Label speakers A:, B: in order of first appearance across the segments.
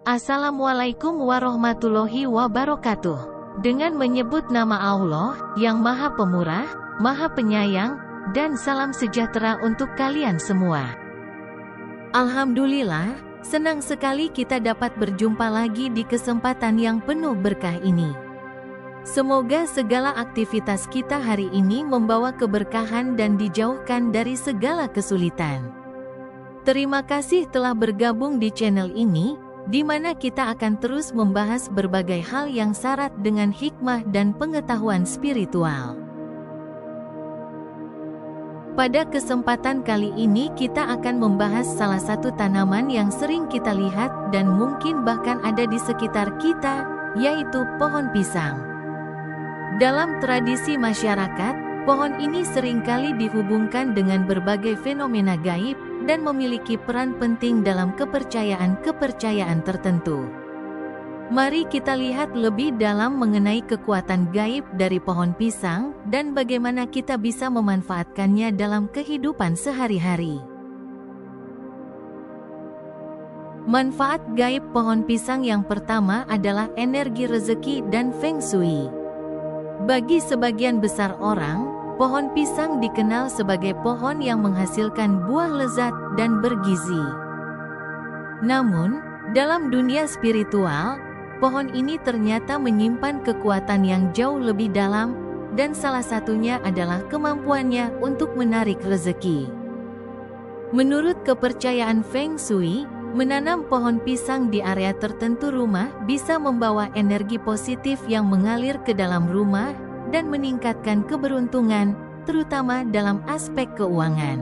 A: Assalamualaikum warahmatullahi wabarakatuh. Dengan menyebut nama Allah, yang Maha Pemurah, Maha Penyayang, dan salam sejahtera untuk kalian semua. Alhamdulillah, senang sekali kita dapat berjumpa lagi di kesempatan yang penuh berkah ini. Semoga segala aktivitas kita hari ini membawa keberkahan dan dijauhkan dari segala kesulitan. Terima kasih telah bergabung di channel ini, di mana kita akan terus membahas berbagai hal yang syarat dengan hikmah dan pengetahuan spiritual. Pada kesempatan kali ini kita akan membahas salah satu tanaman yang sering kita lihat dan mungkin bahkan ada di sekitar kita, yaitu pohon pisang. Dalam tradisi masyarakat, pohon ini seringkali dihubungkan dengan berbagai fenomena gaib dan memiliki peran penting dalam kepercayaan-kepercayaan tertentu. Mari kita lihat lebih dalam mengenai kekuatan gaib dari pohon pisang dan bagaimana kita bisa memanfaatkannya dalam kehidupan sehari-hari. Manfaat gaib pohon pisang yang pertama adalah energi rezeki dan feng shui. Bagi sebagian besar orang, pohon pisang dikenal sebagai pohon yang menghasilkan buah lezat dan bergizi. Namun, dalam dunia spiritual, pohon ini ternyata menyimpan kekuatan yang jauh lebih dalam, dan salah satunya adalah kemampuannya untuk menarik rezeki. Menurut kepercayaan Feng Shui, menanam pohon pisang di area tertentu rumah bisa membawa energi positif yang mengalir ke dalam rumah, dan meningkatkan keberuntungan, terutama dalam aspek keuangan.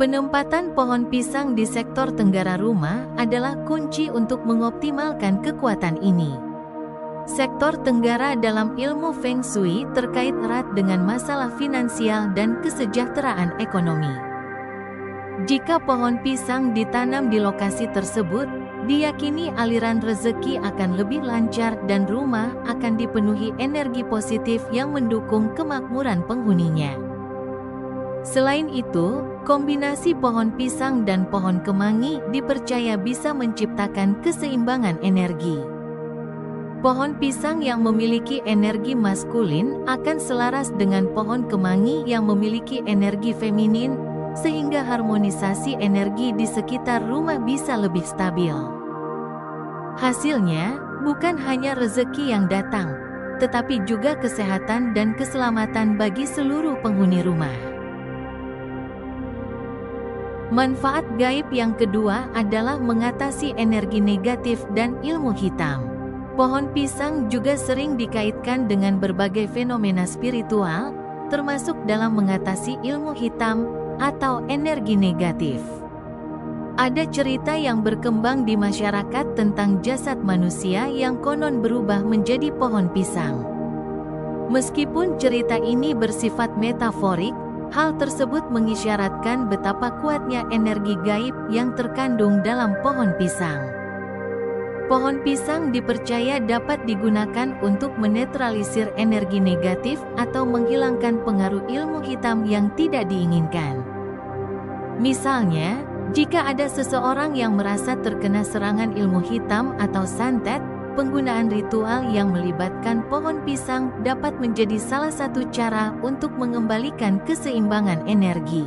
A: Penempatan pohon pisang di sektor tenggara rumah adalah kunci untuk mengoptimalkan kekuatan ini. Sektor tenggara dalam ilmu Feng Shui terkait erat dengan masalah finansial dan kesejahteraan ekonomi. Jika pohon pisang ditanam di lokasi tersebut, diyakini aliran rezeki akan lebih lancar dan rumah akan dipenuhi energi positif yang mendukung kemakmuran penghuninya. Selain itu, kombinasi pohon pisang dan pohon kemangi dipercaya bisa menciptakan keseimbangan energi. Pohon pisang yang memiliki energi maskulin akan selaras dengan pohon kemangi yang memiliki energi feminin, sehingga harmonisasi energi di sekitar rumah bisa lebih stabil. Hasilnya, bukan hanya rezeki yang datang, tetapi juga kesehatan dan keselamatan bagi seluruh penghuni rumah. Manfaat gaib yang kedua adalah mengatasi energi negatif dan ilmu hitam. Pohon pisang juga sering dikaitkan dengan berbagai fenomena spiritual, termasuk dalam mengatasi ilmu hitam atau energi negatif. Ada cerita yang berkembang di masyarakat tentang jasad manusia yang konon berubah menjadi pohon pisang. Meskipun cerita ini bersifat metaforik, hal tersebut mengisyaratkan betapa kuatnya energi gaib yang terkandung dalam pohon pisang. Pohon pisang dipercaya dapat digunakan untuk menetralisir energi negatif atau menghilangkan pengaruh ilmu hitam yang tidak diinginkan. Misalnya, jika ada seseorang yang merasa terkena serangan ilmu hitam atau santet, penggunaan ritual yang melibatkan pohon pisang dapat menjadi salah satu cara untuk mengembalikan keseimbangan energi.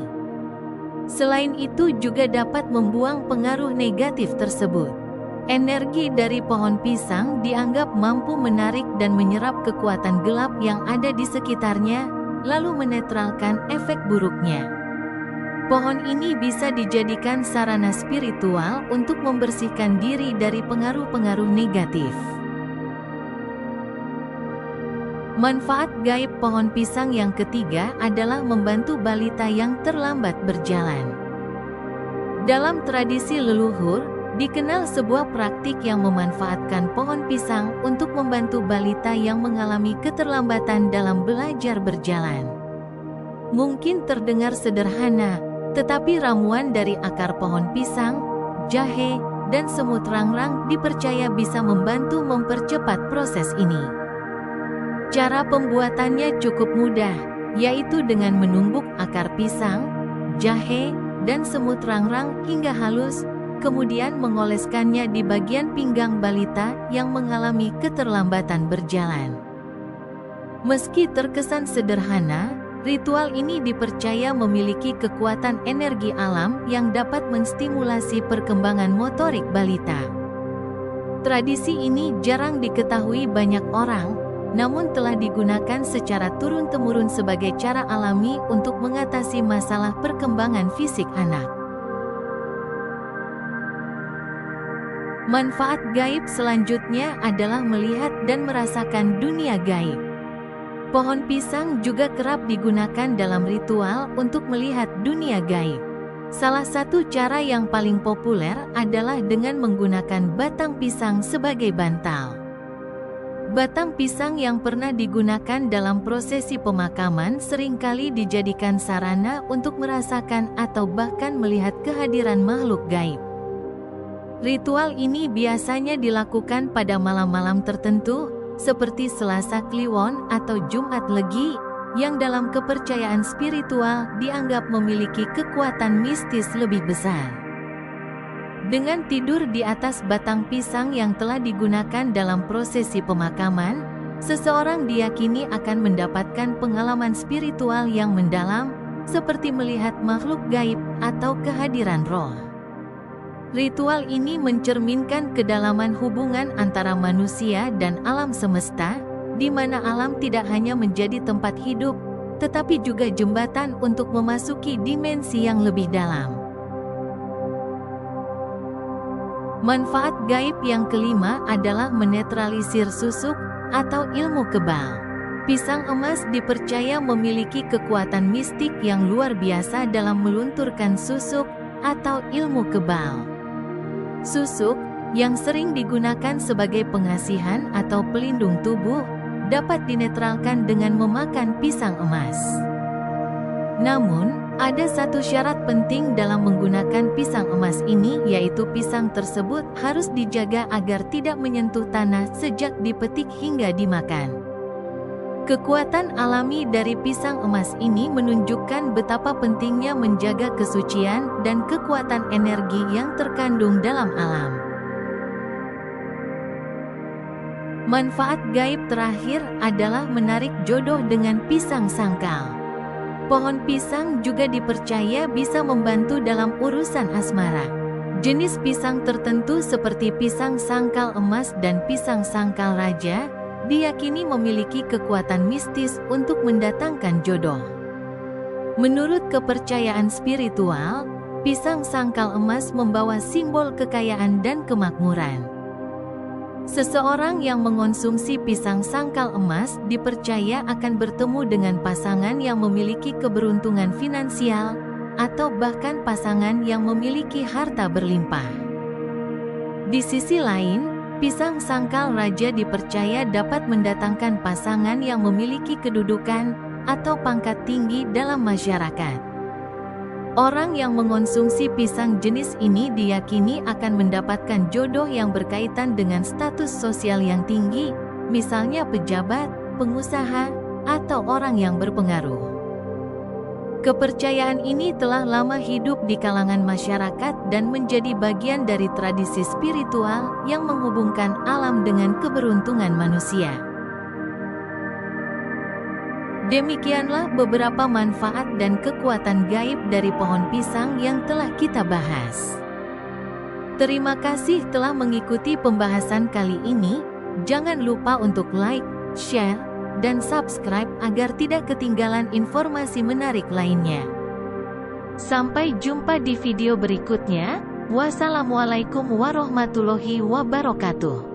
A: Selain itu juga dapat membuang pengaruh negatif tersebut. Energi dari pohon pisang dianggap mampu menarik dan menyerap kekuatan gelap yang ada di sekitarnya, lalu menetralkan efek buruknya. Pohon ini bisa dijadikan sarana spiritual untuk membersihkan diri dari pengaruh-pengaruh negatif. Manfaat gaib pohon pisang yang ketiga adalah membantu balita yang terlambat berjalan. Dalam tradisi leluhur, dikenal sebuah praktik yang memanfaatkan pohon pisang untuk membantu balita yang mengalami keterlambatan dalam belajar berjalan. Mungkin terdengar sederhana, tetapi ramuan dari akar pohon pisang, jahe, dan semut rangrang dipercaya bisa membantu mempercepat proses ini. Cara pembuatannya cukup mudah, yaitu dengan menumbuk akar pisang, jahe, dan semut rangrang hingga halus, kemudian mengoleskannya di bagian pinggang balita yang mengalami keterlambatan berjalan. Meski terkesan sederhana, ritual ini dipercaya memiliki kekuatan energi alam yang dapat menstimulasi perkembangan motorik balita. Tradisi ini jarang diketahui banyak orang, namun telah digunakan secara turun-temurun sebagai cara alami untuk mengatasi masalah perkembangan fisik anak. Manfaat gaib selanjutnya adalah melihat dan merasakan dunia gaib. Pohon pisang juga kerap digunakan dalam ritual untuk melihat dunia gaib. Salah satu cara yang paling populer adalah dengan menggunakan batang pisang sebagai bantal. Batang pisang yang pernah digunakan dalam prosesi pemakaman seringkali dijadikan sarana untuk merasakan atau bahkan melihat kehadiran makhluk gaib. Ritual ini biasanya dilakukan pada malam-malam tertentu, seperti Selasa Kliwon atau Jumat Legi, yang dalam kepercayaan spiritual dianggap memiliki kekuatan mistis lebih besar. Dengan tidur di atas batang pisang yang telah digunakan dalam prosesi pemakaman, seseorang diyakini akan mendapatkan pengalaman spiritual yang mendalam, seperti melihat makhluk gaib atau kehadiran roh. Ritual ini mencerminkan kedalaman hubungan antara manusia dan alam semesta, di mana alam tidak hanya menjadi tempat hidup, tetapi juga jembatan untuk memasuki dimensi yang lebih dalam. Manfaat gaib yang kelima adalah menetralisir susuk atau ilmu kebal. Pisang emas dipercaya memiliki kekuatan mistik yang luar biasa dalam melunturkan susuk atau ilmu kebal. Susuk, yang sering digunakan sebagai pengasihan atau pelindung tubuh, dapat dinetralkan dengan memakan pisang emas. Namun, ada satu syarat penting dalam menggunakan pisang emas ini, yaitu pisang tersebut harus dijaga agar tidak menyentuh tanah sejak dipetik hingga dimakan. Kekuatan alami dari pisang emas ini menunjukkan betapa pentingnya menjaga kesucian dan kekuatan energi yang terkandung dalam alam. Manfaat gaib terakhir adalah menarik jodoh dengan pisang sangkal. Pohon pisang juga dipercaya bisa membantu dalam urusan asmara. Jenis pisang tertentu seperti pisang sangkal emas dan pisang sangkal raja diyakini memiliki kekuatan mistis untuk mendatangkan jodoh. Menurut kepercayaan spiritual, pisang sangkal emas membawa simbol kekayaan dan kemakmuran. Seseorang yang mengonsumsi pisang sangkal emas dipercaya akan bertemu dengan pasangan yang memiliki keberuntungan finansial, atau bahkan pasangan yang memiliki harta berlimpah. Di sisi lain, pisang sangkal raja dipercaya dapat mendatangkan pasangan yang memiliki kedudukan atau pangkat tinggi dalam masyarakat. Orang yang mengonsumsi pisang jenis ini diyakini akan mendapatkan jodoh yang berkaitan dengan status sosial yang tinggi, misalnya pejabat, pengusaha, atau orang yang berpengaruh. Kepercayaan ini telah lama hidup di kalangan masyarakat dan menjadi bagian dari tradisi spiritual yang menghubungkan alam dengan keberuntungan manusia. Demikianlah beberapa manfaat dan kekuatan gaib dari pohon pisang yang telah kita bahas. Terima kasih telah mengikuti pembahasan kali ini. Jangan lupa untuk like, share, dan subscribe agar tidak ketinggalan informasi menarik lainnya. Sampai jumpa di video berikutnya. Wassalamualaikum warahmatullahi wabarakatuh.